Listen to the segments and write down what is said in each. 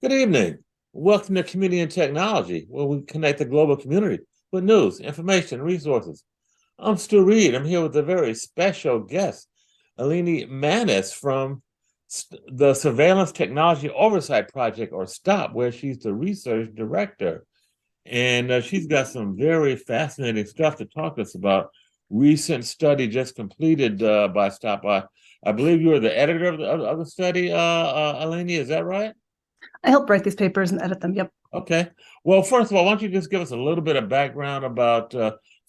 Good evening. Welcome to Community and Technology, where we connect the global community with news, information, and resources. I'm Stu Reid. I'm here with a very special guest, Eleni Manis from the Surveillance Technology Oversight Project, or STOP, where she's the research director. And she's got some very fascinating stuff to talk to us about. Recent study just completed by STOP. I believe you were the editor of the study, Eleni, is that right? I help write these papers and edit them. Yep. Okay. Well, first of all, why don't you just give us a little bit of background about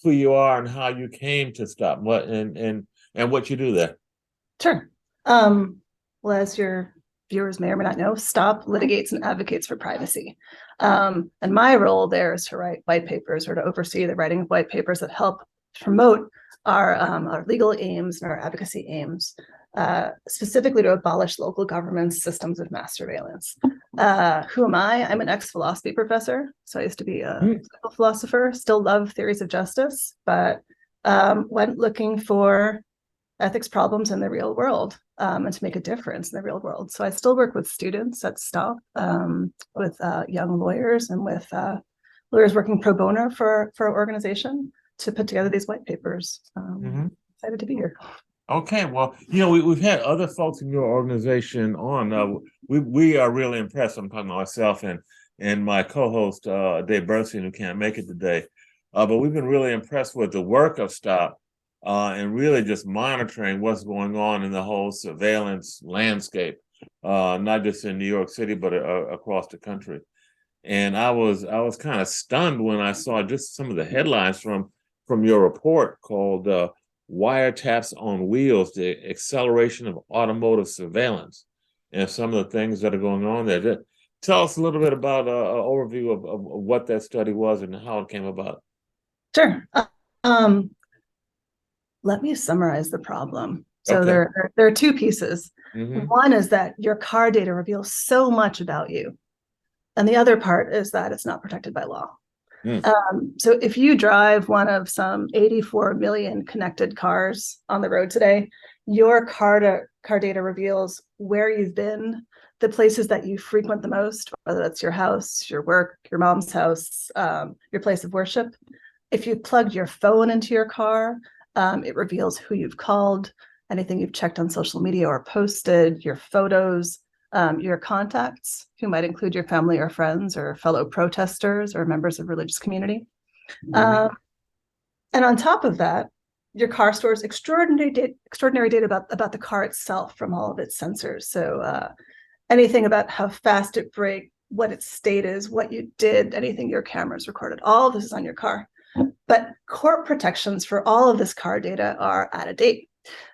who you are and how you came to STOP, what and what you do there. Sure. Well, as your viewers may or may not know, STOP litigates and advocates for privacy. And my role there is to write white papers or to oversee the writing of white papers that help promote our legal aims and our advocacy aims, specifically to abolish local government's systems of mass surveillance. Who am I? I'm an ex-philosophy professor. So I used to be a political philosopher, still love theories of justice, but went looking for ethics problems in the real world and to make a difference in the real world. So I still work with students at STOP, with young lawyers and with lawyers working pro bono for our organization to put together these white papers. Excited to be here. Okay, well, we've had other folks in your organization on. We are really impressed. I'm talking about myself and my co-host Dave Bernstein, who can't make it today. But we've been really impressed with the work of STOP and really just monitoring what's going on in the whole surveillance landscape, not just in New York City, but across the country. And I was kind of stunned when I saw just some of the headlines from your report called Wiretaps on Wheels, the Acceleration of Automotive Surveillance, and some of the things that are going on there. Just tell us a little bit about an overview of what that study was and how it came about. Sure. Let me summarize the problem. So Okay. there are two pieces. Mm-hmm. One is that your car data reveals so much about you. And the other part is that it's not protected by law. So if you drive one of some 84 million connected cars on the road today, your car data reveals where you've been, the places that you frequent the most, whether that's your house, your work, your mom's house, your place of worship. If you plugged your phone into your car, it reveals who you've called, anything you've checked on social media or posted, your photos, your contacts, who might include your family or friends or fellow protesters or members of religious community. And on top of that, your car stores extraordinary data about the car itself from all of its sensors. So anything about how fast it braked, what its state is, what you did, anything your cameras recorded, all of this is on your car. But court protections for all of this car data are out of date.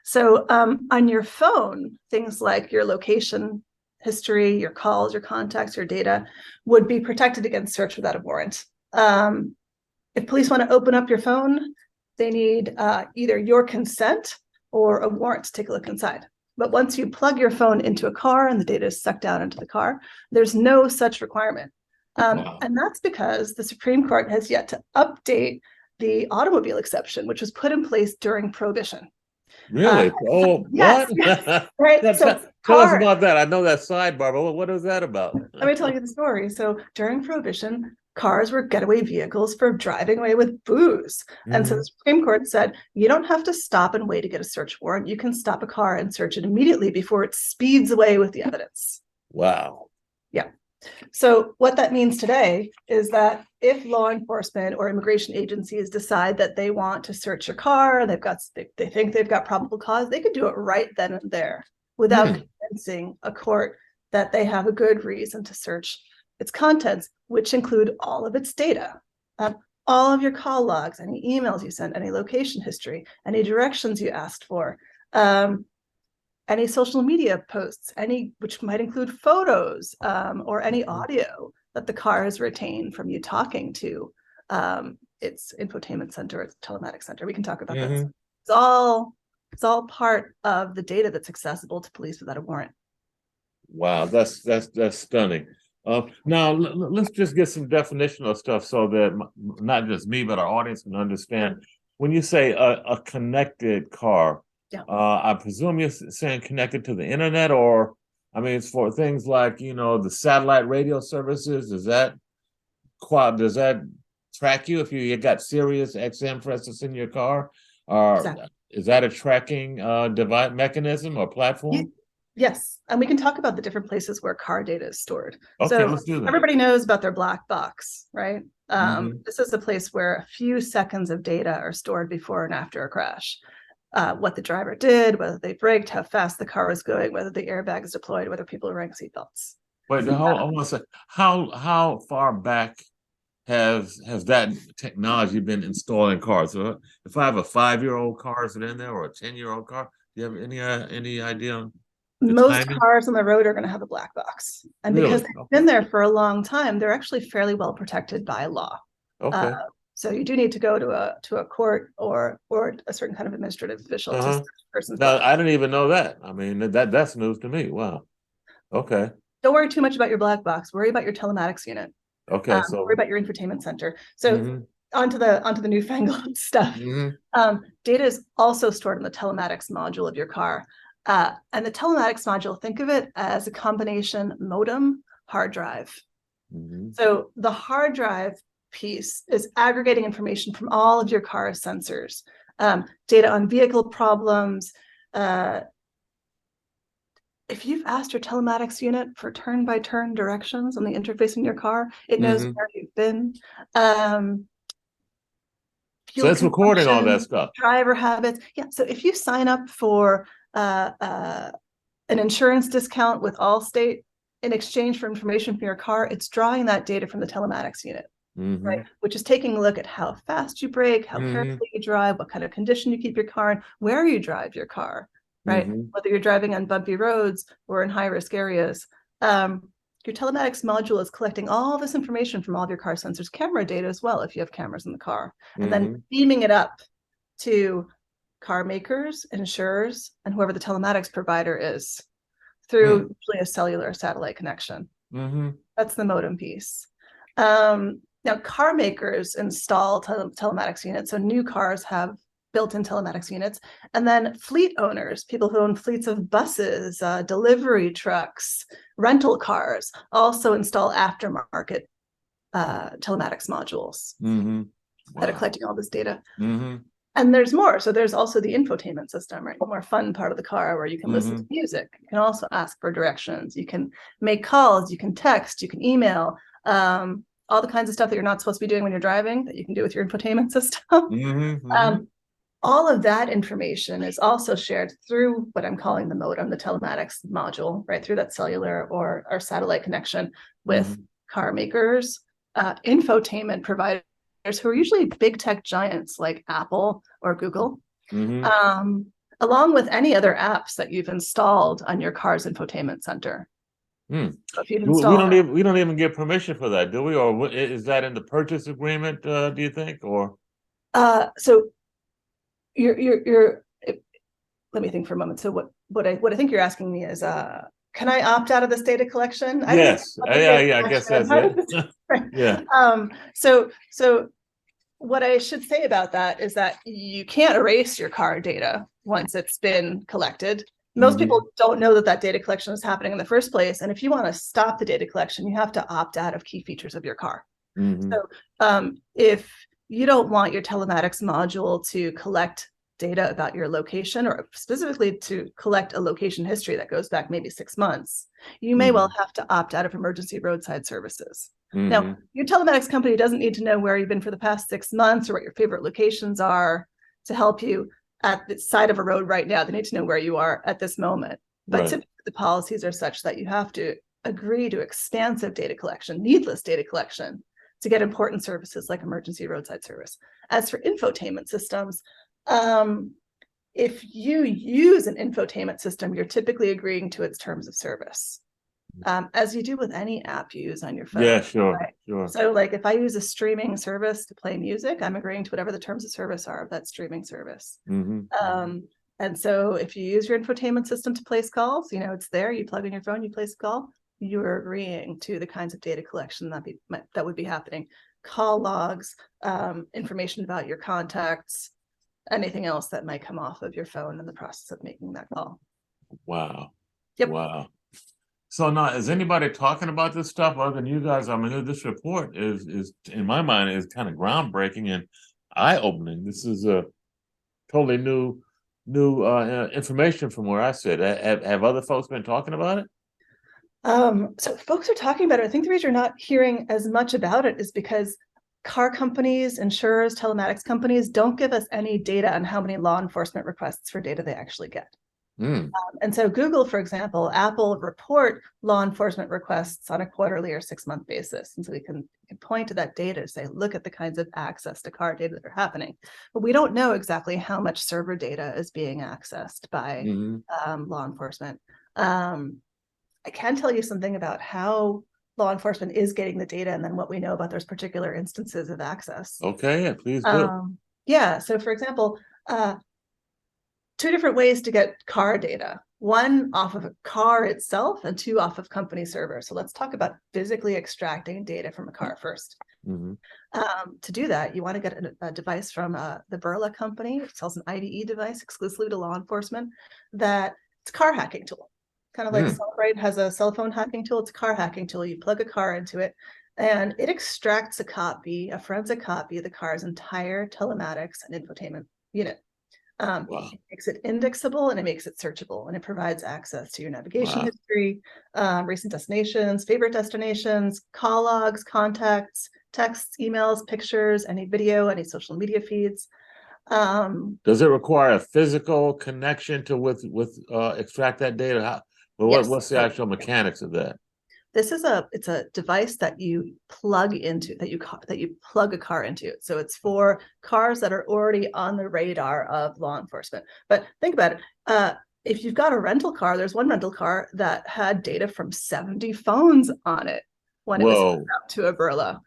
So on your phone, things like your location history, your calls, your contacts, your data would be protected against search without a warrant. If police want to open up your phone, they need either your consent or a warrant to take a look inside. But once you plug your phone into a car and the data is sucked out into the car, there's no such requirement. And that's because the Supreme Court has yet to update the automobile exception, which was put in place during Prohibition. Really? Yes, What? yes. Right. Tell us about that. I know that sidebar, but what is that about? Let me tell you the story. So during Prohibition, cars were getaway vehicles for driving away with booze. And so the Supreme Court said, you don't have to stop and wait to get a search warrant. You can stop a car and search it immediately before it speeds away with the evidence. Wow. Yeah. So what that means today is that if law enforcement or immigration agencies decide that they want to search your car, they think they've got probable cause, they could do it right then and there without convincing a court that they have a good reason to search its contents, which include all of its data, all of your call logs, any emails you sent, any location history, any directions you asked for, any social media posts, which might include photos or any audio that the car has retained from you talking to its infotainment center, its telematics center. We can talk about that. It's all part of the data that's accessible to police without a warrant. Wow, that's stunning. Now let's just get some definitional stuff so that not just me but our audience can understand. When you say a connected car, I presume you're saying connected to the internet, or I mean, it's for things like, the satellite radio services. Does that track you if you got Sirius XM, for instance, in your car? Or Exactly. is that a tracking device mechanism or platform? Yes, and we can talk about the different places where car data is stored. Okay, So let's do that. everybody knows about their black box, right? Mhm. This is a place where a few seconds of data are stored before and after a crash. What the driver did, whether they braked, how fast the car was going, whether the airbag is deployed, whether people are wearing seatbelts. Wait, I want to say, how far back has that technology been installed in cars? So if I have a 5-year-old car, is it in there, or a 10-year-old car? Do you have any idea on the Most timing? cars on the road are going to have a black box, and because Really? they've been there for a long time, they're actually fairly well protected by law. Okay. So you do need to go to a court or a certain kind of administrative official to search a person's No, black. I didn't even know that. I mean, that's news to me. Wow. Okay. Don't worry too much about your black box. Worry about your telematics unit. Okay. Worry about your infotainment center. So Mhm. onto the newfangled stuff. Mhm. Data is also stored in the telematics module of your car. And the telematics module, think of it as a combination modem, hard drive. Mhm. So the hard drive piece is aggregating information from all of your car's sensors, data on vehicle problems. If you've asked your telematics unit for turn-by-turn directions on the interface in your car, it knows Mhm. where you've been. So Fuel it's recording all that consumption, stuff. driver habits. Yeah, so if you sign up for an insurance discount with Allstate in exchange for information from your car, it's drawing that data from the telematics unit, right? Which is taking a look at how fast you brake, how carefully you drive, what kind of condition you keep your car in, where you drive your car, right? Whether you're driving on bumpy roads or in high-risk areas. Your telematics module is collecting all this information from all of your car sensors, camera data as well, if you have cameras in the car, and then beaming it up to car makers, insurers, and whoever the telematics provider is through usually a cellular satellite connection. That's the modem piece. Now, car makers install telematics units. So new cars have built-in telematics units. And then fleet owners, people who own fleets of buses, delivery trucks, rental cars, also install aftermarket telematics modules that are collecting all this data. And there's more. So there's also the infotainment system, right? The more fun part of the car where you can listen to music. You can also ask for directions. You can make calls. You can text. You can email. All the kinds of stuff that you're not supposed to be doing when you're driving that you can do with your infotainment system. All of that information is also shared through what I'm calling the modem, the telematics module, right? Through that cellular or satellite connection with car makers, infotainment providers who are usually big tech giants like Apple or Google, along with any other apps that you've installed on your car's infotainment center. So if you've installed, we don't even get permission for that, do we? Or is that in the purchase agreement? Do you think? Or so you're let me think for a moment. So what I think you're asking me is, can I opt out of this data collection? Yes, I guess that's it. Yeah. So what I should say about that is that you can't erase your car data once it's been collected. Most people don't know that data collection is happening in the first place. And if you want to stop the data collection, you have to opt out of key features of your car. So if you don't want your telematics module to collect data about your location, or specifically to collect a location history that goes back maybe 6 months, you may well have to opt out of emergency roadside services. Now, your telematics company doesn't need to know where you've been for the past 6 months or what your favorite locations are to help you at the side of a road right now. They need to know where you are at this moment. But typically the policies are such that you have to agree to expansive data collection, needless data collection, to get important services like emergency roadside service. As for infotainment systems, if you use an infotainment system, you're typically agreeing to its terms of service, as you do with any app you use on your phone. Yeah, sure, right? sure. So like if I use a streaming service to play music, I'm agreeing to whatever the terms of service are of that streaming service. And so if you use your infotainment system to place calls, it's there, you plug in your phone, you place a call, you're agreeing to the kinds of data collection that would be happening. Call logs, information about your contacts, anything else that might come off of your phone in the process of making that call. Wow. Yep. Wow. So now, is anybody talking about this stuff other than you guys? I mean, this report is in my mind is kind of groundbreaking and eye-opening. This is a totally new information from where I sit. Have other folks been talking about it? So folks are talking about it. I think the reason you're not hearing as much about it is because car companies, insurers, telematics companies don't give us any data on how many law enforcement requests for data they actually get. And so Google, for example, Apple report law enforcement requests on a quarterly or 6-month basis. And so we can point to that data to say, look at the kinds of access to car data that are happening. But we don't know exactly how much server data is being accessed by law enforcement. I can tell you something about how law enforcement is getting the data and then what we know about those particular instances of access. Okay, yeah, please do. Yeah, so for example, 2 different ways to get car data. 1 off of a car itself and 2 off of company servers. So let's talk about physically extracting data from a car first. To do that, you want to get a device from the Burla company. It sells an IDE device exclusively to law enforcement. That it's a car hacking tool. Kind of like Celebrate has a cell phone hacking tool. It's a car hacking tool. You plug a car into it, and it extracts a forensic copy of the car's entire telematics and infotainment unit. It makes it indexable and it makes it searchable, and it provides access to your navigation history, recent destinations, favorite destinations, call logs, contacts, texts, emails, pictures, any video, any social media feeds. Does it require a physical connection to with extract that data? Yes. What's the actual mechanics of that? This is it's a device that you plug into, that you plug a car into. So it's for cars that are already on the radar of law enforcement. But think about it. If you've got a rental car, there's one rental car that had data from 70 phones on it when it was hooked up to a Burla.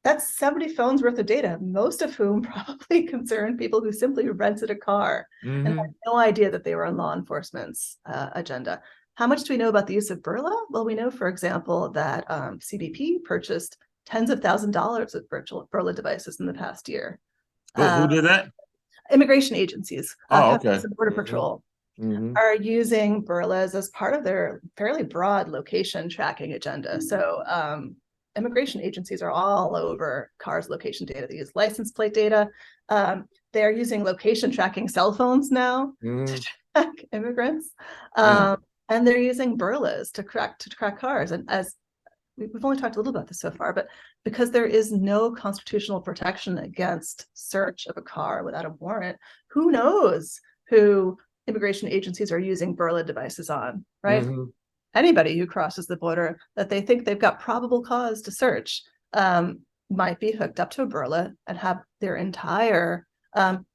That's 70 phones worth of data, most of whom probably concern people who simply rented a car and had no idea that they were on law enforcement's agenda. How much do we know about the use of Burla? Well, we know, for example, that CBP purchased tens of thousands of dollars of virtual Burla devices in the past year. Who did that? Immigration agencies, okay. Border Patrol, are using Burlas as part of their fairly broad location tracking agenda. So immigration agencies are all over cars' location data. They use license plate data. They're using location tracking cell phones now to track immigrants. And they're using Burlas to track cars. And as we've only talked a little about this so far, but because there is no constitutional protection against search of a car without a warrant, who knows who immigration agencies are using Burla devices on, right? Anybody who crosses the border that they think they've got probable cause to search might be hooked up to a Burla and have their entire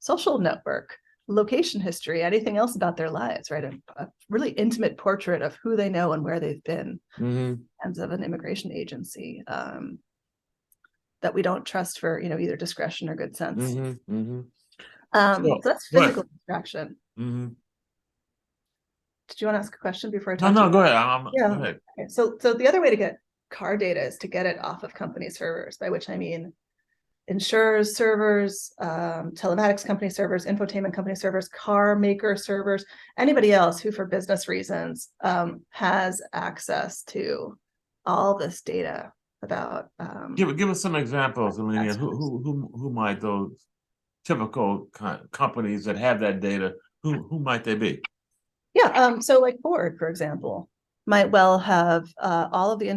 social network, location history, anything else about their lives, right? A really intimate portrait of who they know and where they've been, hands of an immigration agency that we don't trust for, either discretion or good sense. So that's physical distraction. Did you want to ask a question before I talk? No, go ahead. Go ahead. Okay. So the other way to get car data is to get it off of company servers, by which I mean insurers servers, telematics company servers, infotainment company servers, car maker servers, anybody else who for business reasons has access to all this data about give us some examples, Eleni. Who might those typical companies that have that data, who might they be? Yeah, so like Ford, for example, might well have all of the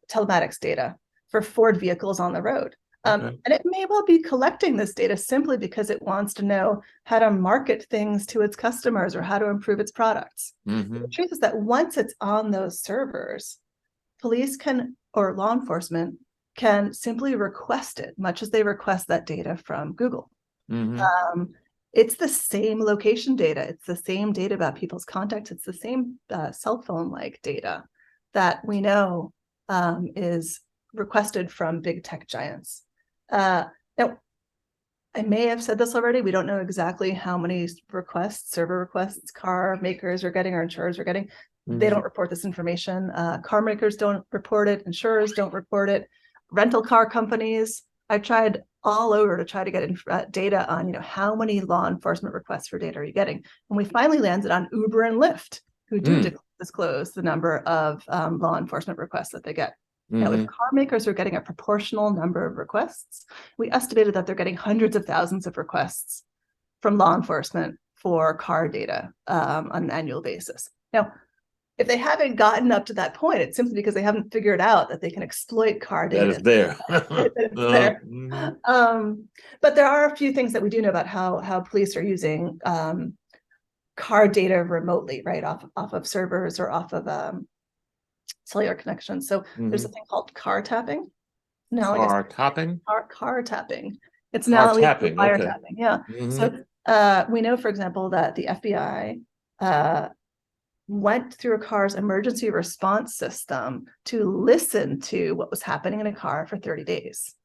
telematics data for Ford vehicles on the road. And it may well be collecting this data simply because it wants to know how to market things to its customers or how to improve its products. The truth is that once it's on those servers, police or law enforcement can simply request it, much as they request that data from Google. It's the same location data. It's the same data about people's contacts. It's the same cell phone-like data that we know is requested from big tech giants. Now, I may have said this already. We don't know exactly how many server requests car makers are getting or insurers are getting. They don't report this information. Car makers don't report it. Insurers don't report it. Rental car companies, I've tried all over to try to get data on, how many law enforcement requests for data are you getting? And we finally landed on Uber and Lyft who do disclose the number of law enforcement requests that they get. Now, if car makers are getting a proportional number of requests, we estimated that they're getting hundreds of thousands of requests from law enforcement for car data on an annual basis. Now, if they haven't gotten up to that point, it's simply because they haven't figured out that they can exploit car data. That is there. There. But there are a few things that we do know about how police are using car data remotely, right, off of servers or off of cellular connections. So there's something called car tapping. Now, car tapping? Car tapping. It's now wiretapping. Yeah. So we know, for example, that the FBI went through a car's emergency response system to listen to what was happening in a car for 30 days.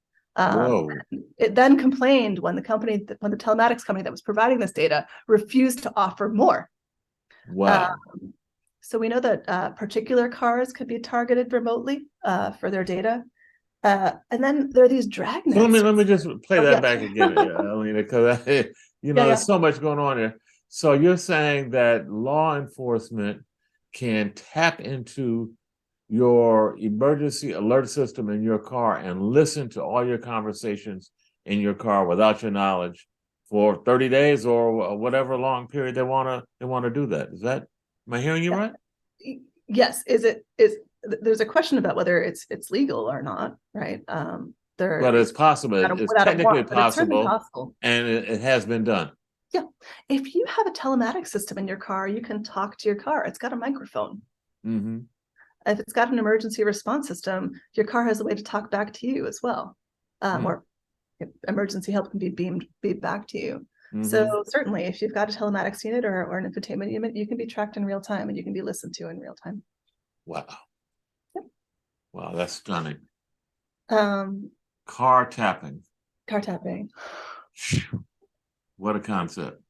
It then complained when the telematics company that was providing this data refused to offer more. Wow. So we know that particular cars could be targeted remotely for their data. And then there are these dragnets. So let me just play that back again, Eleni, because there's so much going on here. So you're saying that law enforcement can tap into your emergency alert system in your car and listen to all your conversations in your car without your knowledge for 30 days or whatever long period they want to do that. Am I hearing you right? Yes. There's a question about whether it's legal or not, right? But it's possible. It's technically possible, and it has been done. Yeah. If you have a telematics system in your car, you can talk to your car. It's got a microphone. If it's got an emergency response system, your car has a way to talk back to you as well. Or emergency help can be beamed back to you. So certainly, if you've got a telematics unit or an infotainment unit, you can be tracked in real time and you can be listened to in real time. Wow. Yep. Wow, that's stunning. Car tapping. Car tapping. What a concept.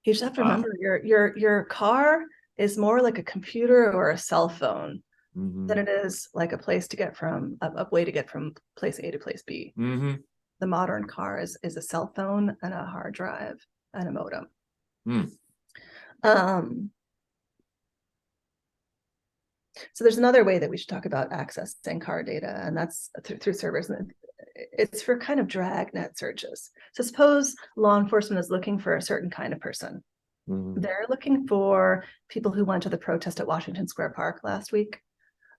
You just have to remember your car is more like a computer or a cell phone than it is like a place to get from a way to get from place A to place B. The modern car is a cell phone and a hard drive and a modem. So there's another way that we should talk about accessing car data, and that's through servers. It's for kind of dragnet searches. So suppose law enforcement is looking for a certain kind of person. They're looking for people who went to the protest at Washington Square Park last week.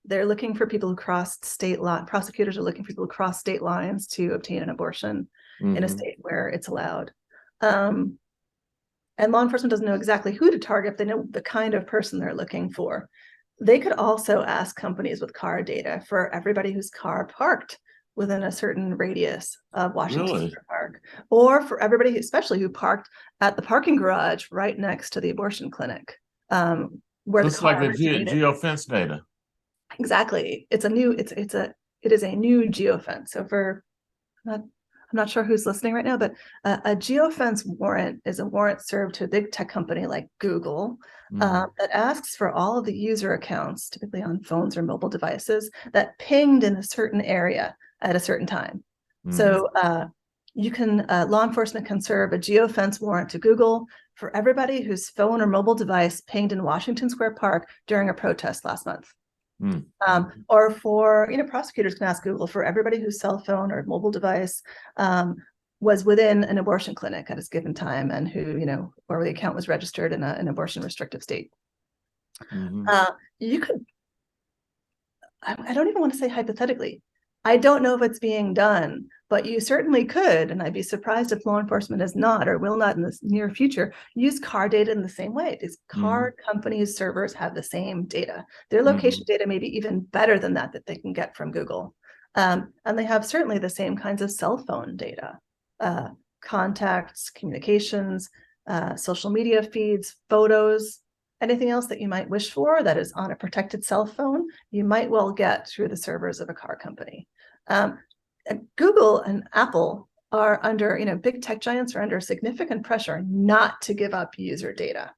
They're looking for people who crossed state line. Prosecutors are looking for people who cross state lines to obtain an abortion in a state where it's allowed. And law enforcement doesn't know exactly who to target. They know the kind of person they're looking for. They could also ask companies with car data for everybody whose car parked within a certain radius of Washington Square Park, or for everybody, especially who parked at the parking garage right next to the abortion clinic. Where looks like the geofence data. Exactly. It is a new geofence. So I'm not sure who's listening right now, but a geofence warrant is a warrant served to a big tech company like Google that asks for all of the user accounts, typically on phones or mobile devices, that pinged in a certain area at a certain time. So law enforcement can serve a geofence warrant to Google for everybody whose phone or mobile device pinged in Washington Square Park during a protest last month. Or for, prosecutors can ask Google for everybody whose cell phone or mobile device was within an abortion clinic at a given time and who, where the account was registered in an abortion restrictive state. You could, I don't even want to say hypothetically, I don't know if it's being done, but you certainly could, and I'd be surprised if law enforcement is not or will not in the near future, use car data in the same way. These car companies' servers have the same data. Their location data may be even better than that they can get from Google. And they have certainly the same kinds of cell phone data, contacts, communications, social media feeds, photos, anything else that you might wish for that is on a protected cell phone, you might well get through the servers of a car company. Google and Apple are under, big tech giants are under significant pressure not to give up user data.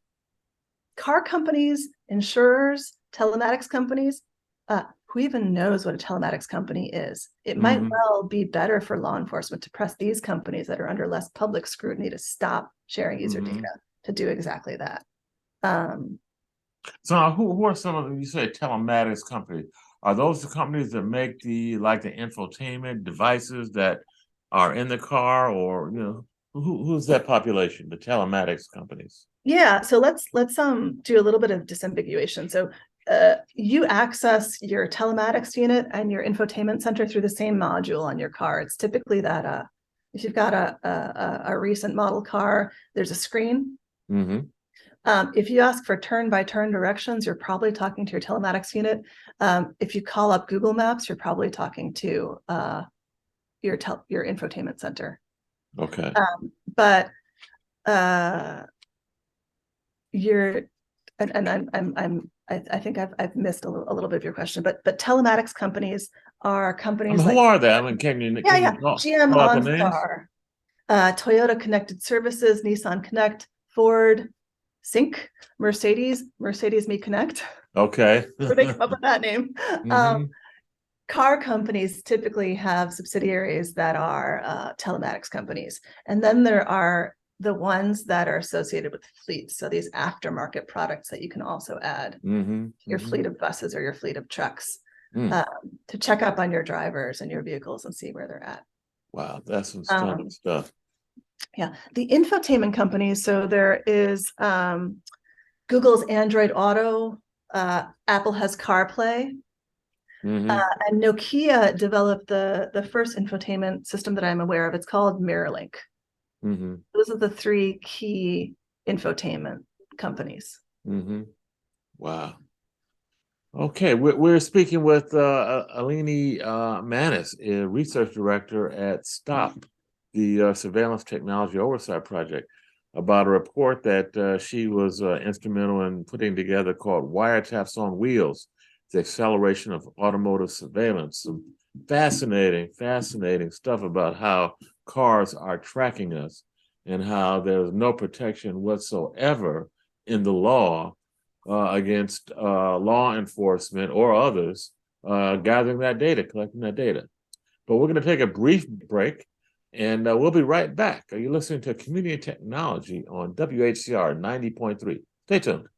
Car companies, insurers, telematics companies, who even knows what a telematics company is? It might well be better for law enforcement to press these companies that are under less public scrutiny to stop sharing user data to do exactly that. So who are some of them? You say telematics companies. Are those the companies that make the infotainment devices that are in the car, or who's that population? The telematics companies. Yeah, so let's do a little bit of disambiguation. So you access your telematics unit and your infotainment center through the same module on your car. It's typically that if you've got a recent model car, there's a screen. Mm-hmm. If you ask for turn-by-turn directions, you're probably talking to your telematics unit. If you call up Google Maps, you're probably talking to your infotainment center. Okay. But you're, and I think I've missed a little bit of your question, but telematics companies are companies who are they? I mean, can you GM OnStar, Toyota Connected Services, Nissan Connect, Ford, Sync, Mercedes Me Connect. Okay. Where they come up with that name. Mm-hmm. Car companies typically have subsidiaries that are telematics companies. And then there are the ones that are associated with fleets. So these aftermarket products that you can also add your fleet of buses or your fleet of trucks to check up on your drivers and your vehicles and see where they're at. Wow, that's some stunning stuff. Yeah, the infotainment companies. So there is Google's Android Auto, Apple has CarPlay, and Nokia developed the first infotainment system that I'm aware of. It's called MirrorLink. Those are the three key infotainment companies. Wow. Okay, we're speaking with Eleni Manis, a research director at STOP, the Surveillance Technology Oversight Project, about a report that she was instrumental in putting together called Wiretaps on Wheels, the Acceleration of Automotive Surveillance. Some fascinating stuff about how cars are tracking us and how there's no protection whatsoever in the law against law enforcement or others gathering that data, collecting that data. But we're going to take a brief break, and we'll be right back. Are you listening to Community Technology on WHCR 90.3? Stay tuned.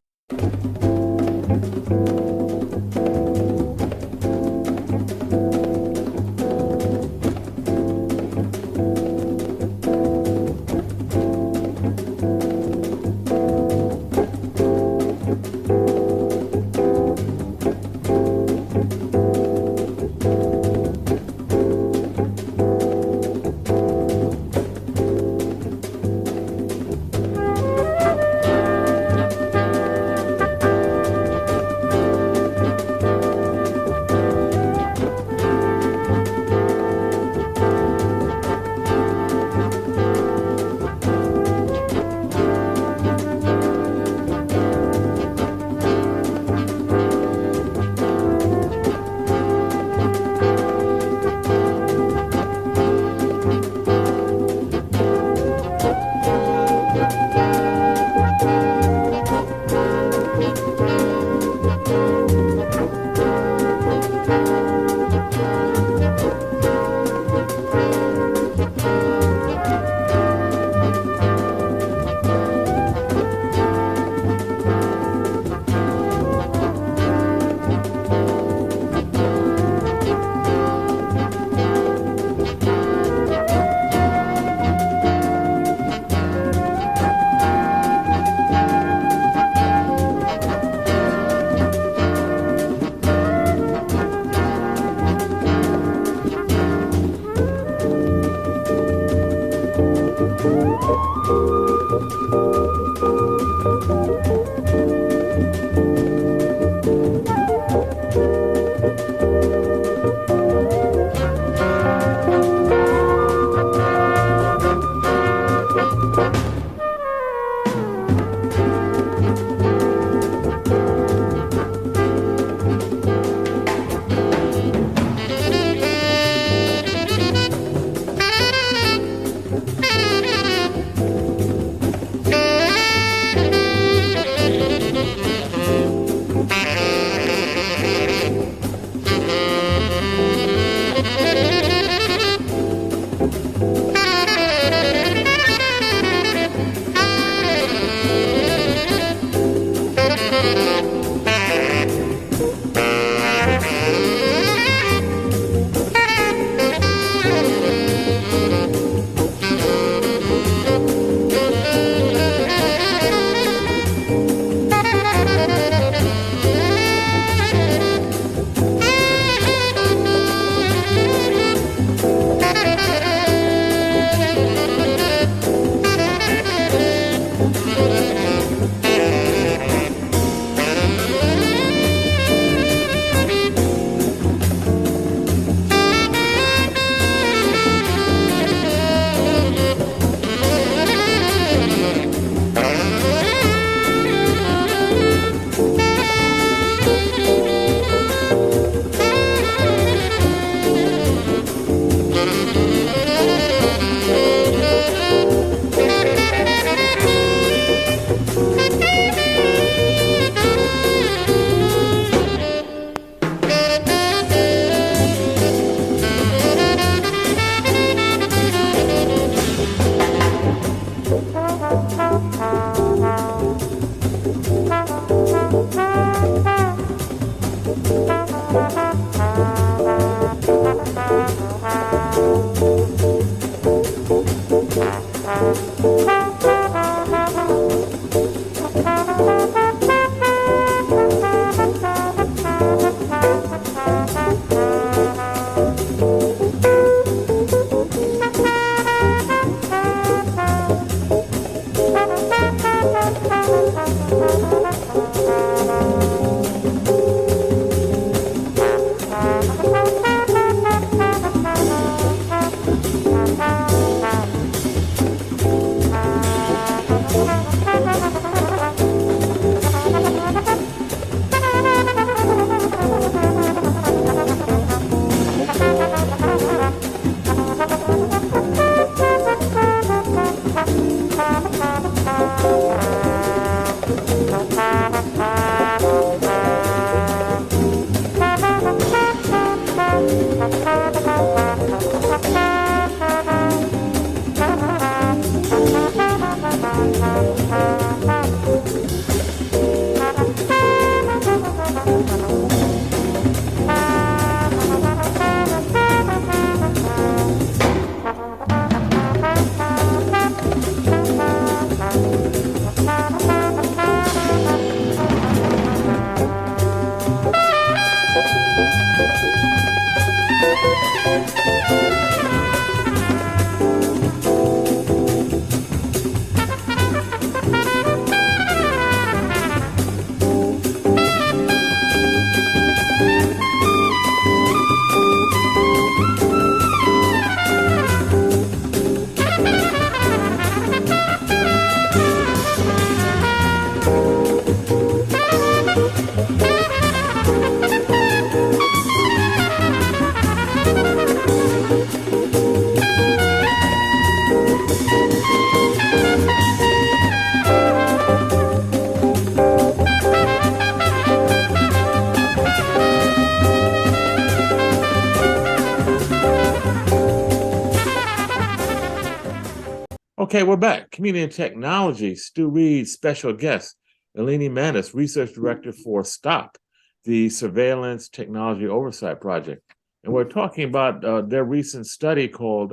Okay, we're back. Community and Technology, Stu Reid, special guest, Eleni Manis, Research Director for STOP, the Surveillance Technology Oversight Project. And we're talking about their recent study called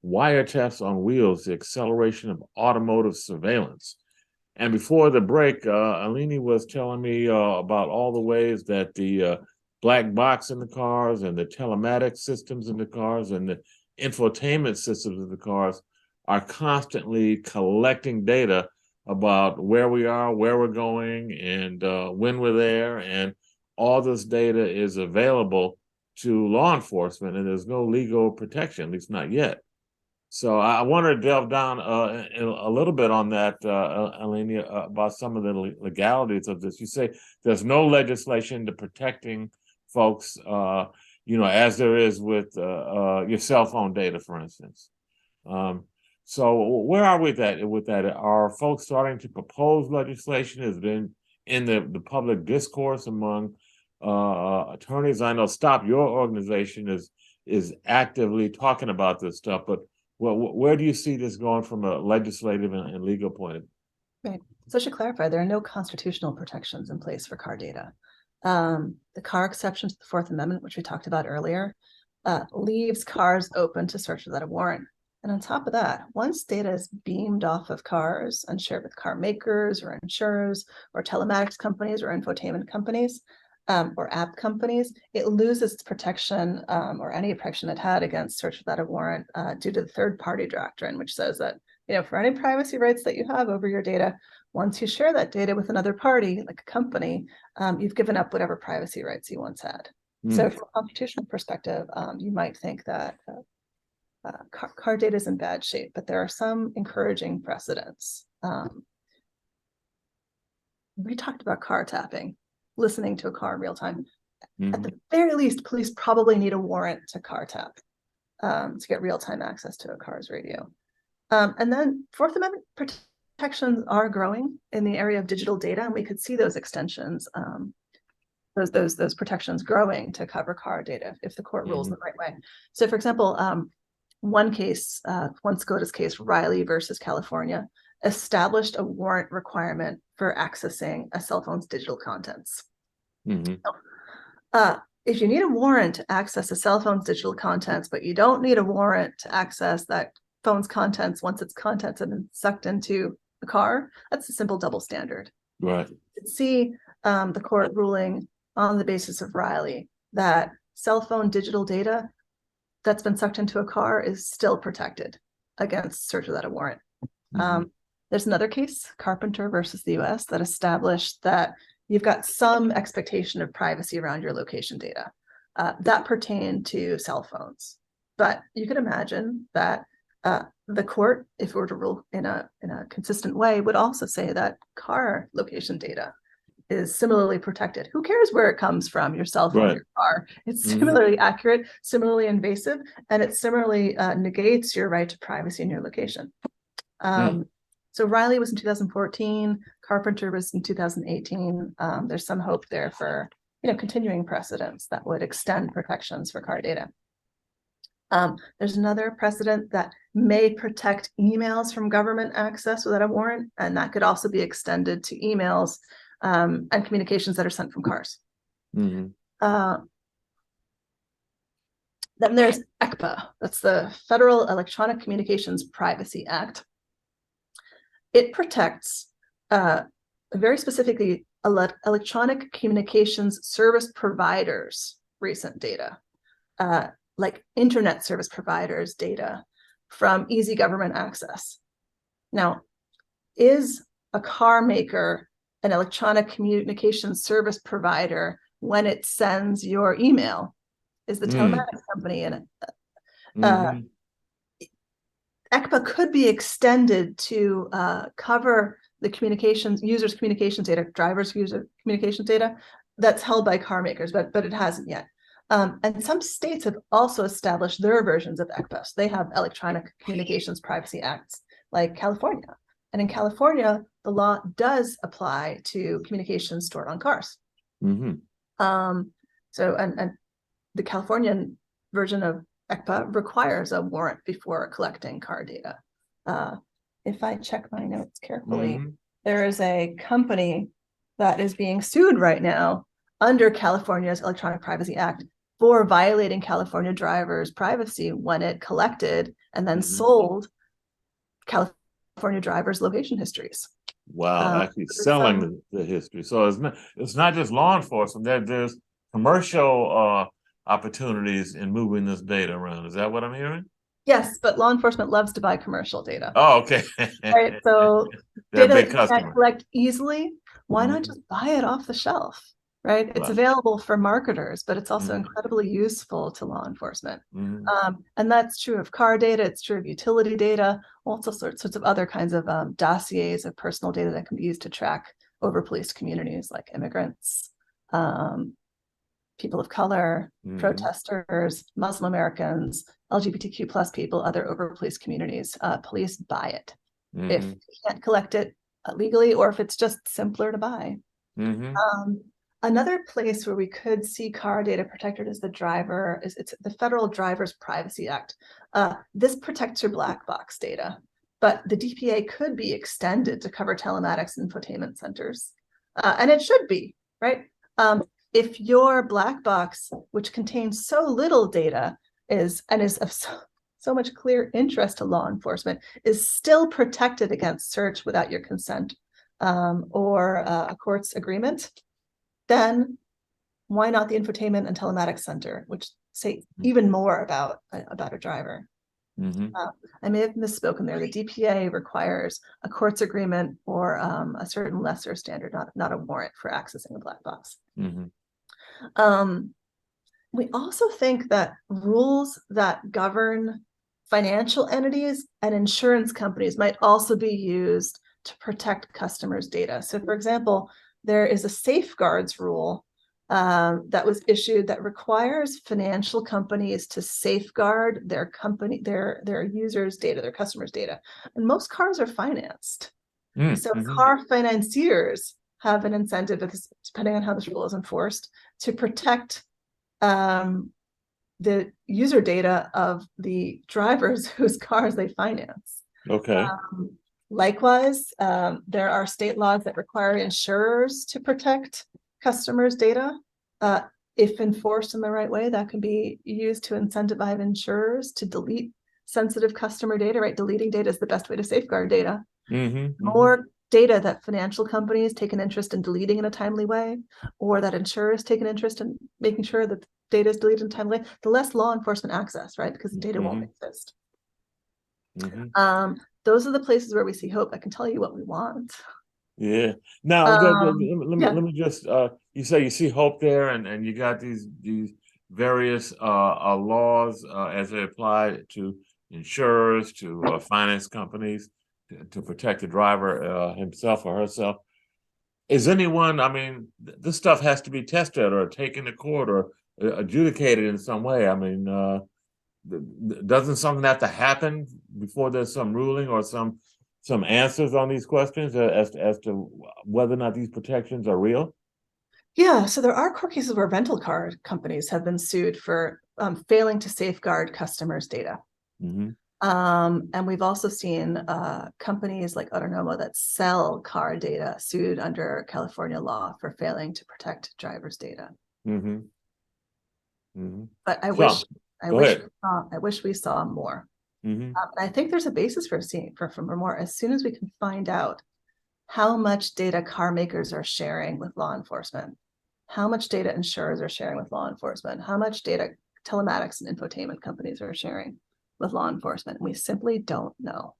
Wiretaps on Wheels, the Acceleration of Automotive Surveillance. And before the break, Eleni was telling me about all the ways that the black box in the cars and the telematics systems in the cars and the infotainment systems in the cars are constantly collecting data about where we are, where we're going, and when we're there. And all this data is available to law enforcement, and there's no legal protection, at least not yet. So I want to delve down a little bit on that, Eleni, about some of the legalities of this. You say there's no legislation to protecting folks, as there is with your cell phone data, for instance. So where are we with that? Are folks starting to propose legislation? Has been in the public discourse among attorneys? I know STOP, your organization, is actively talking about this stuff, but where do you see this going from a legislative and legal point of view? Right. So I should clarify, there are no constitutional protections in place for car data. The car exception to the Fourth Amendment, which we talked about earlier, leaves cars open to search without a warrant. And on top of that, once data is beamed off of cars and shared with car makers or insurers or telematics companies or infotainment companies or app companies, it loses its protection or any protection it had against search without a warrant due to the third-party doctrine, which says that, for any privacy rights that you have over your data, once you share that data with another party, like a company, you've given up whatever privacy rights you once had. So from a computational perspective, you might think that car data is in bad shape, but there are some encouraging precedents. We talked about car tapping, listening to a car in real time. At the very least, police probably need a warrant to car tap to get real-time access to a car's radio. And then Fourth Amendment protections are growing in the area of digital data, and we could see those extensions, those protections growing to cover car data if the court rules the right way. So, for example, one SCOTUS case, Riley versus California, established a warrant requirement for accessing a cell phone's digital contents. If you need a warrant to access a cell phone's digital contents, but you don't need a warrant to access that phone's contents once its contents have been sucked into the car, that's a simple double standard. Right. See the court ruling on the basis of Riley that cell phone digital data that's been sucked into a car is still protected against search without a warrant. There's another case, Carpenter versus the US, that established that you've got some expectation of privacy around your location data that pertain to cell phones. But you could imagine that the court, if it were to rule in a consistent way, would also say that car location data is similarly protected. Who cares where it comes from, your cell phone, your car? It's similarly accurate, similarly invasive, and it similarly negates your right to privacy in your location. So Riley was in 2014, Carpenter was in 2018. There's some hope there for continuing precedents that would extend protections for car data. There's another precedent that may protect emails from government access without a warrant, and that could also be extended to emails and communications that are sent from cars. Then there's ECPA, that's the Federal Electronic Communications Privacy Act. It protects very specifically electronic communications service providers' recent data. like internet service providers' data from easy government access. Now, is a car maker an electronic communications service provider when it sends your email? Is the telematics company in it? ECPA could be extended to cover the users' communications data, drivers' user communications data that's held by car makers, but it hasn't yet. And some states have also established their versions of ECPA. So they have Electronic Communications Privacy Acts, like California. And in California, the law does apply to communications stored on cars. And the Californian version of ECPA requires a warrant before collecting car data. If I check my notes carefully, there is a company that is being sued right now under California's Electronic Privacy Act for violating California drivers' privacy when it collected and then sold California drivers' location histories. Wow, actually selling the history. So it's not just law enforcement. There's commercial opportunities in moving this data around. Is that what I'm hearing? Yes, but law enforcement loves to buy commercial data. Oh, okay. Right. So they're data a big that you customer. can't collect easily, why not just buy it off the shelf? Right. It's available for marketers, but it's also incredibly useful to law enforcement. And that's true of car data. It's true of utility data, also sorts of other kinds of dossiers of personal data that can be used to track over-policed communities like immigrants, people of color, protesters, Muslim Americans, LGBTQ plus people, other over-policed communities. Police buy it if you can't collect it legally, or if it's just simpler to buy. Another place where we could see car data protected is it's the Federal Driver's Privacy Act. This protects your black box data, but the DPA could be extended to cover telematics and infotainment centers. And it should be, right? If your black box, which contains so little data, is of so much clear interest to law enforcement, is still protected against search without your consent or a court's agreement, then why not the infotainment and telematics center, which say even more about a driver? I may have misspoken there. The DPA requires a court's agreement or a certain lesser standard, not a warrant for accessing a black box. We also think that rules that govern financial entities and insurance companies might also be used to protect customers' data. So, for example, there is a safeguards rule that was issued that requires financial companies to safeguard their users' data, their customers' data. And most cars are financed. So car financiers have an incentive, depending on how this rule is enforced, to protect the user data of the drivers whose cars they finance. Likewise, there are state laws that require insurers to protect customers' data. If enforced in the right way, that can be used to incentivize insurers to delete sensitive customer data, right? Deleting data is the best way to safeguard data. More data that financial companies take an interest in deleting in a timely way, or that insurers take an interest in making sure that data is deleted in a timely way, the less law enforcement access, right? Because the data won't exist. Those are the places where we see hope. I can tell you what we want. Yeah. Now, let me just, you say you see hope there, and you got these various laws as they apply to insurers, to finance companies, to protect the driver himself or herself. Is anyone, I mean, this stuff has to be tested or taken to court or adjudicated in some way. I mean, doesn't something have to happen before there's some ruling or some answers on these questions as to whether or not these protections are real? Yeah, so there are court cases where rental car companies have been sued for failing to safeguard customers' data. And we've also seen companies like Autonomo that sell car data sued under California law for failing to protect drivers' data. But I wish we saw more. I think there's a basis for more as soon as we can find out how much data car makers are sharing with law enforcement, how much data insurers are sharing with law enforcement, how much data telematics and infotainment companies are sharing with law enforcement. We simply don't know.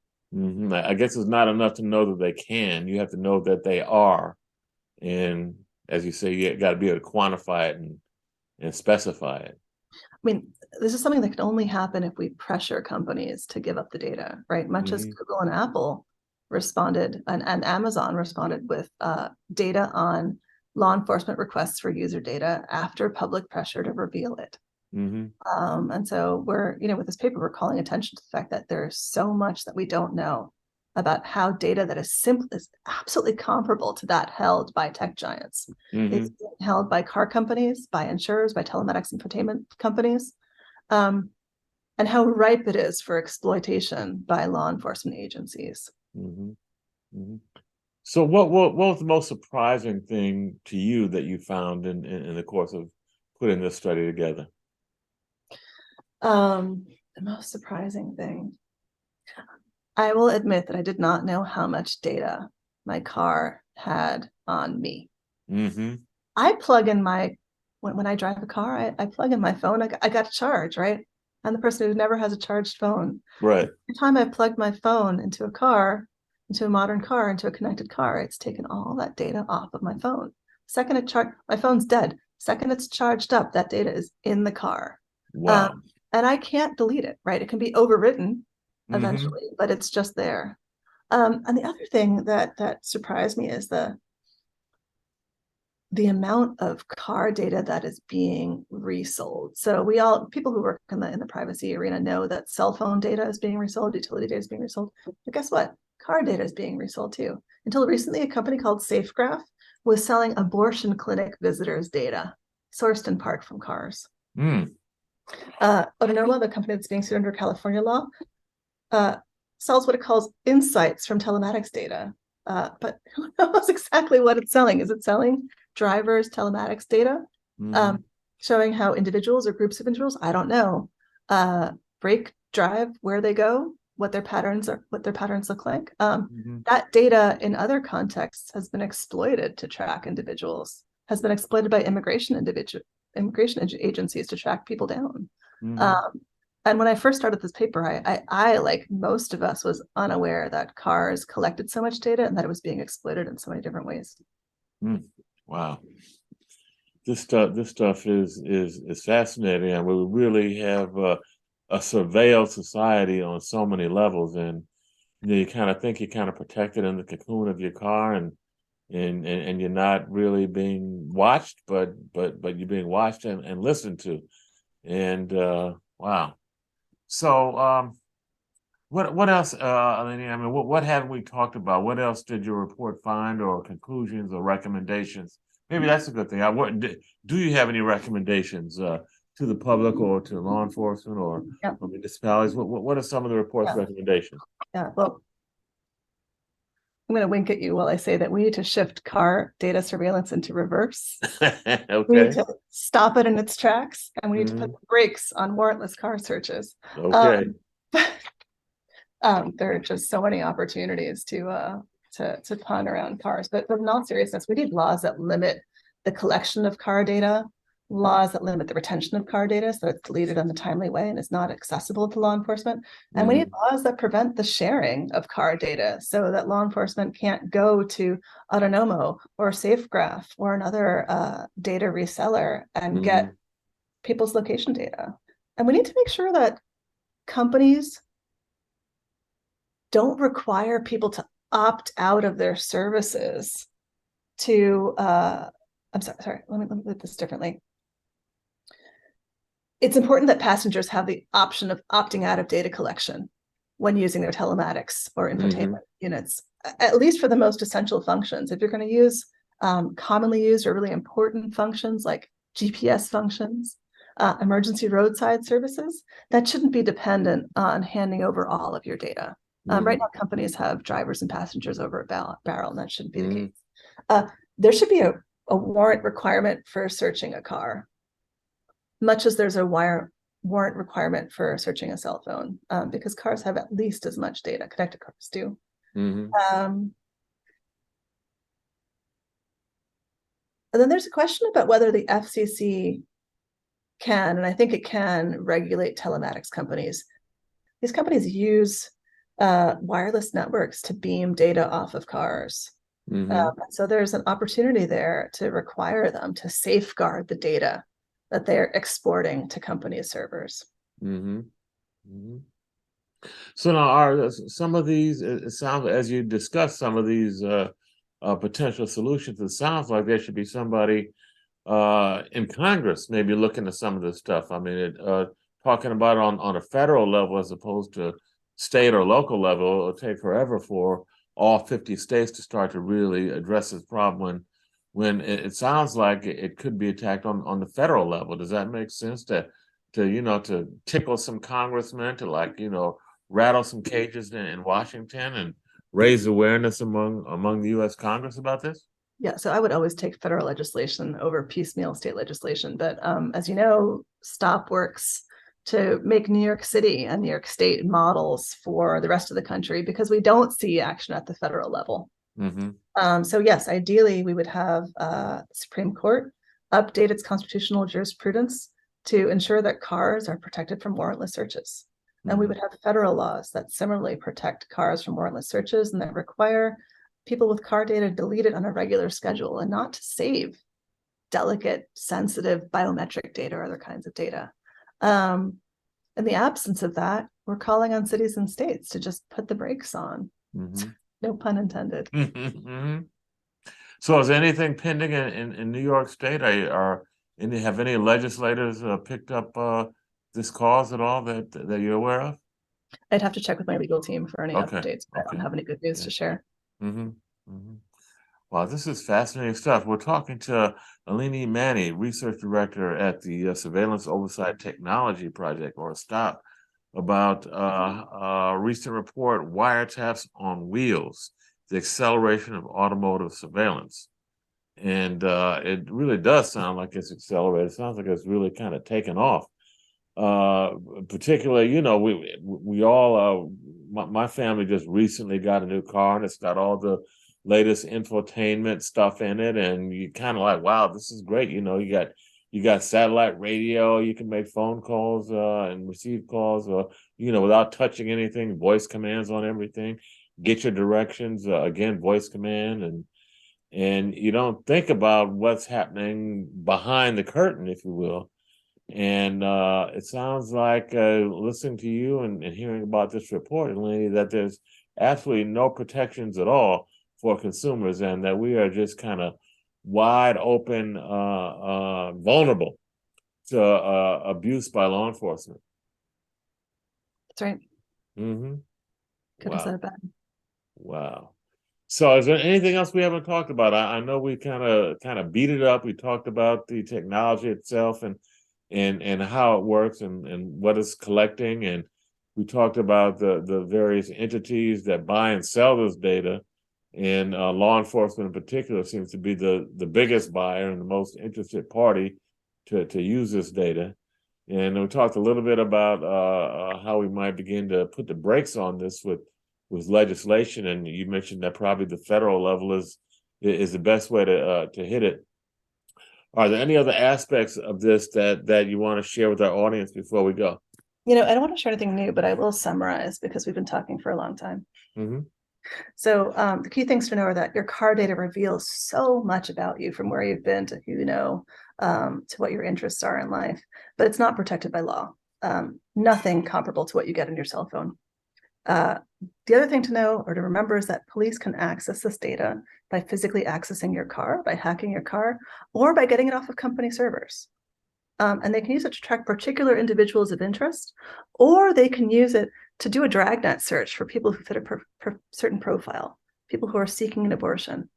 I guess it's not enough to know that they can. You have to know that they are. And as you say, you got to be able to quantify it and specify it. I mean, this is something that can only happen if we pressure companies to give up the data, right? Much as Google and Apple responded, and Amazon responded with data on law enforcement requests for user data after public pressure to reveal it. And so we're, with this paper, we're calling attention to the fact that there's so much that we don't know about how data that is absolutely comparable to that held by tech giants. It's held by car companies, by insurers, by telematics infotainment companies, and how ripe it is for exploitation by law enforcement agencies. So what was the most surprising thing to you that you found in the course of putting this study together? The most surprising thing, I will admit that I did not know how much data my car had on me. I plug in when I drive a car, I plug in my phone, I got a charge, right? I'm the person who never has a charged phone. Right. Every time I've plugged my phone into a car, into a modern car, into a connected car, it's taken all that data off of my phone. Second it my phone's dead. Second it's charged up, that data is in the car. Wow. And I can't delete it, right? It can be overwritten eventually, but it's just there. And the other thing that surprised me is the amount of car data that is being resold. So people who work in the privacy arena know that cell phone data is being resold, utility data is being resold. But guess what? Car data is being resold too. Until recently, a company called SafeGraph was selling abortion clinic visitors data, sourced in part from cars. Autonoma, the company that's being sued under California law, sells what it calls insights from telematics data. But who knows exactly what it's selling? Is it selling drivers' telematics data, showing how individuals or groups of individuals, I don't know, brake, drive, where they go, what their patterns look like? That data in other contexts has been exploited to track individuals, has been exploited by immigration agencies to track people down. And when I first started this paper, I, like most of us, was unaware that cars collected so much data and that it was being exploited in so many different ways. Wow. This stuff is fascinating, and we really have a surveilled society on so many levels. And you kind of think you're kind of protected in the cocoon of your car, and you're not really being watched, but you're being watched and listened to. And wow. So what else, Eleni? I mean, what haven't we talked about? What else did your report find, or conclusions, or recommendations? Maybe that's a good thing. Do you have any recommendations to the public, or to law enforcement, or municipalities? What are some of the report's recommendations? Yeah, well, I'm going to wink at you while I say that we need to shift car data surveillance into reverse. Okay. We need to stop it in its tracks, and we need to put brakes on warrantless car searches. Okay. There are just so many opportunities to pawn around cars, but in all seriousness, we need laws that limit the collection of car data, laws that limit the retention of car data so it's deleted in a timely way and is not accessible to law enforcement. And we need laws that prevent the sharing of car data so that law enforcement can't go to Autonomo or SafeGraph or another data reseller and get people's location data. And we need to make sure that companies don't require people to opt out of their services to, I'm sorry, let me put this differently. It's important that passengers have the option of opting out of data collection when using their telematics or infotainment units, at least for the most essential functions. If you're going to use commonly used or really important functions like GPS functions, emergency roadside services, that shouldn't be dependent on handing over all of your data. Right now, companies have drivers and passengers over a barrel, and that shouldn't be the case. There should be a warrant requirement for searching a car, much as there's a warrant requirement for searching a cell phone, because cars have at least as much data, connected cars do. And then there's a question about whether the FCC can, and I think it can regulate telematics companies. These companies use wireless networks to beam data off of cars. So there's an opportunity there to require them to safeguard the data that they're exporting to companies' servers. So now, are some of these? It sounds, as you discuss some of these potential solutions, it sounds like there should be somebody in Congress maybe looking at some of this stuff. I mean, talking about on a federal level as opposed to state or local level. It'll take forever for all 50 states to start to really address this problem when it sounds like it could be attacked on the federal level. Does that make sense to tickle some congressmen, to rattle some cages in Washington and raise awareness among the U.S. Congress about this? Yeah, so I would always take federal legislation over piecemeal state legislation. But as you know, STOP works to make New York City and New York State models for the rest of the country because we don't see action at the federal level. So yes, ideally, we would have the Supreme Court update its constitutional jurisprudence to ensure that cars are protected from warrantless searches. And we would have federal laws that similarly protect cars from warrantless searches and that require people with car data delete it on a regular schedule and not to save delicate, sensitive biometric data or other kinds of data. In the absence of that, we're calling on cities and states to just put the brakes on. No pun intended. So is anything pending in New York State? Have any legislators picked up this cause at all that you're aware of? I'd have to check with my legal team for any updates, but I don't have any good news to share. Wow, this is fascinating stuff. We're talking to Eleni Manis, Research Director at the Surveillance Oversight Technology Project, or STOP, about a recent report, Wiretaps on Wheels, the Acceleration of Automotive Surveillance. And it really does sound like it's accelerated. It sounds like it's really kind of taken off. Particularly, we all, my family just recently got a new car and it's got all the latest infotainment stuff in it, and you kind of like, wow, this is great. You got satellite radio, you can make phone calls and receive calls, without touching anything, voice commands on everything, get your directions, again, voice command, and you don't think about what's happening behind the curtain, if you will. And it sounds like listening to you and hearing about this report, Eleni, that there's absolutely no protections at all for consumers, and that we are just kind of wide open, vulnerable to abuse by law enforcement. That's right. Couldn't have said it better. Wow. So is there anything else we haven't talked about? I know we kind of beat it up. We talked about the technology itself and how it works and what it's collecting. And we talked about the various entities that buy and sell this data. And law enforcement in particular seems to be the biggest buyer and the most interested party to use this data. And we talked a little bit about how we might begin to put the brakes on this with legislation. And you mentioned that probably the federal level is the best way to hit it. Are there any other aspects of this that you want to share with our audience before we go? I don't want to share anything new, but I will summarize because we've been talking for a long time. So the key things to know are that your car data reveals so much about you, from where you've been to who you know, to what your interests are in life, but it's not protected by law. Nothing comparable to what you get on your cell phone. The other thing to know or to remember is that police can access this data by physically accessing your car, by hacking your car, or by getting it off of company servers. And they can use it to track particular individuals of interest, or they can use it to do a dragnet search for people who fit a certain profile, people who are seeking an abortion,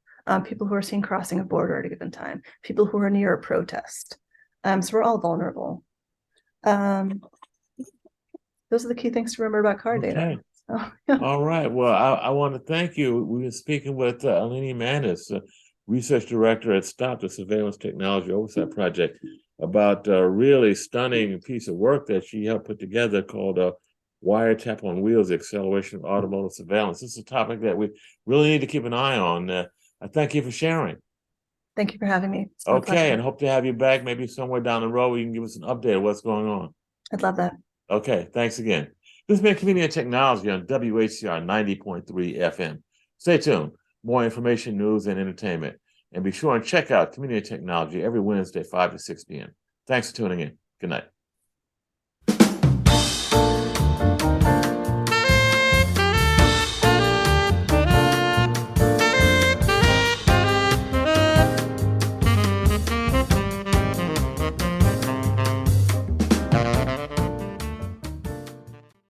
people who are seen crossing a border at a given time, people who are near a protest. So we're all vulnerable. Those are the key things to remember about car data. So, yeah. All right. Well, I want to thank you. We were speaking with Eleni Manis, Research Director at STOP, the Surveillance Technology Oversight Project, about a really stunning piece of work that she helped put together called Wiretap on Wheels, the Acceleration of Automotive Surveillance. This is a topic that we really need to keep an eye on. I thank you for sharing. Thank you for having me. It's been a pleasure. Okay, and hope to have you back maybe somewhere down the road where you can give us an update of what's going on. I'd love that. Okay, thanks again. This has been Community and Technology on WHCR 90.3 FM. Stay tuned. More information, news, and entertainment. And be sure and check out Community and Technology every Wednesday, 5 to 6 p.m. Thanks for tuning in. Good night.